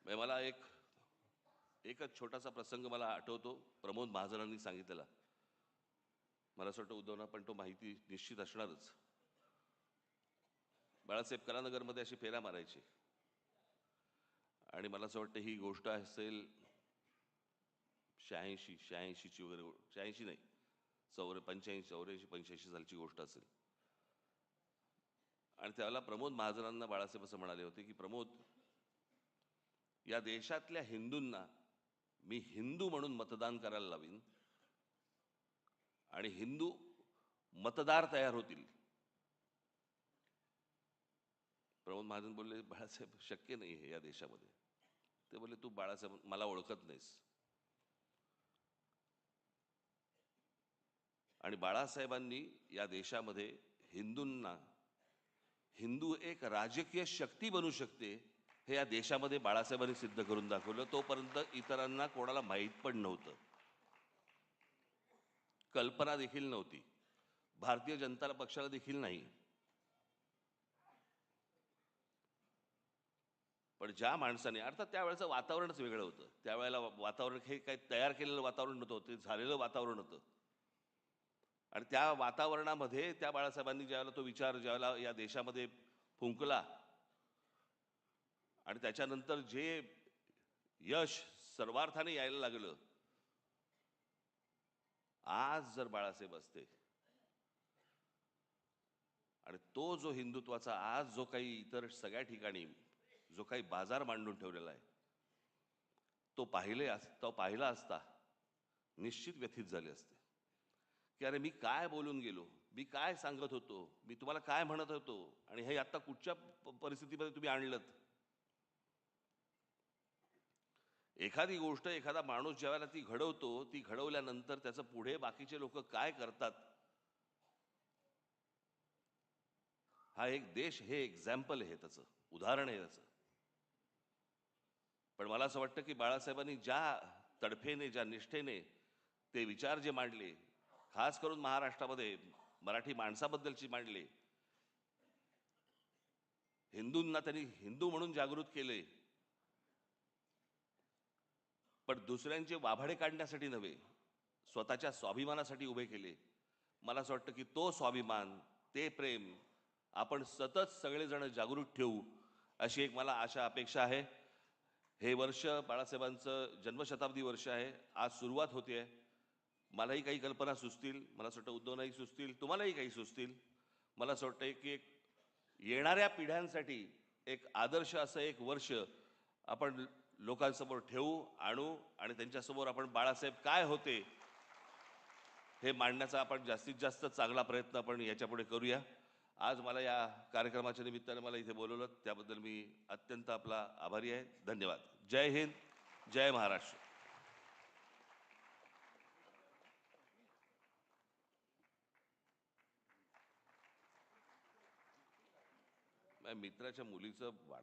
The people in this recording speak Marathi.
मला एकच छोटासा प्रसंग मला आठवतो, प्रमोद महाजनांनी सांगितलेला. मला असं वाटतं उद्धवना पण तो माहिती निश्चित असणारच. बाळासाहेब कलानगरमध्ये अशी फेऱ्या मारायची आणि मला असं वाटतं ही गोष्ट असेल 86ची वगैरे, 86 नाही, 85 84 85 सालची गोष्ट असेल. आणि त्यावेळेला प्रमोद महाजनांना बाळासाहेब असं म्हणाले होते की प्रमोद, या देशातल्या हिंदूंना मी हिंदू म्हणून मतदान करायला लावीन आणि हिंदू मतदार तयार होतील. प्रमोद महाजन बोलले, बाळासाहेब शक्य नाही हे या देशामध्ये. ते बोलले, तू बाळासाहेब मला ओळखत नाहीस. आणि बाळासाहेबांनी या देशामध्ये हिंदूंना, हिंदू एक राजकीय शक्ती बनू शकते हे या देशामध्ये बाळासाहेबांनी सिद्ध करून दाखवलं. तोपर्यंत इतरांना कोणाला माहीत पण नव्हतं, कल्पना देखील नव्हती, भारतीय जनता पक्षाला देखील नाही. पण ज्या माणसाने, अर्थात त्यावेळेचं वातावरणच वेगळं होतं. त्यावेळेला वातावरण हे काही तयार केलेलं वातावरण नव्हतं, ते झालेलं वातावरण होतं. आणि त्या वातावरणामध्ये त्या बाळासाहेबांनी ज्यावेळेला तो विचार ज्यावेळेला या देशामध्ये फुंकला आणि त्याच्यानंतर जे यश सर्वार्थाने यायला लागलं, आज जर बाळासाहेब असते आणि तो जो हिंदुत्वाचा आज जो काही इतर सगळ्या ठिकाणी जो काही बाजार मांडून ठेवलेला आहे, तो पाहिला असता निश्चित व्यथित झाले असते की अरे मी काय बोलून गेलो, मी काय सांगत होतो, मी तुम्हाला काय म्हणत होतो आणि हे आता कुठच्या परिस्थितीमध्ये तुम्ही आणलं. एखादी गोष्ट, एखादा माणूस ज्यावेळेला ती घडवतो, ती घडवल्यानंतर त्याचं पुढे बाकीचे लोक काय करतात, हा एक देश, हे एक्झाम्पल आहे, त्याचं उदाहरण आहे त्याचं. पण मला असं वाटतं की बाळासाहेबांनी ज्या तडफेने, ज्या निष्ठेने ते विचार जे मांडले, खास करून महाराष्ट्रामध्ये मराठी माणसाबद्दलची मांडले, हिंदूंना त्यांनी हिंदू म्हणून जागृत केले, पण दुसऱ्यांचे वाभाडे काढण्यासाठी नव्हे, स्वतःच्या स्वाभिमानासाठी उभे केले. मला असं वाटतं की तो स्वाभिमान, ते प्रेम आपण सतत सगळेजण जागृत ठेवू, अशी एक मला आशा अपेक्षा आहे. हे वर्ष बाळासाहेबांचं जन्मशताब्दी वर्ष आहे. आज सुरुवात होते आहे. मलाही काही कल्पना सुचतील, मला असं वाटतं उद्धवनाही सुचतील, तुम्हालाही काही सुचतील. मला असं वाटतं की एक येणाऱ्या पिढ्यांसाठी एक आदर्श असं एक वर्ष आपण लोकांसमोर ठेवू, आणू आणि त्यांच्यासमोर आपण बाळासाहेब काय होते हे मांडण्याचा आपण जास्तीत जास्त चांगला प्रयत्न आपण याच्यापुढे करूया. आज मला या कार्यक्रमाच्या निमित्ताने मला इथे बोलवलं, त्याबद्दल मी अत्यंत आपला आभारी आहे. धन्यवाद. जय हिंद, जय महाराष्ट्र. माझ्या मित्राच्या मुलीचं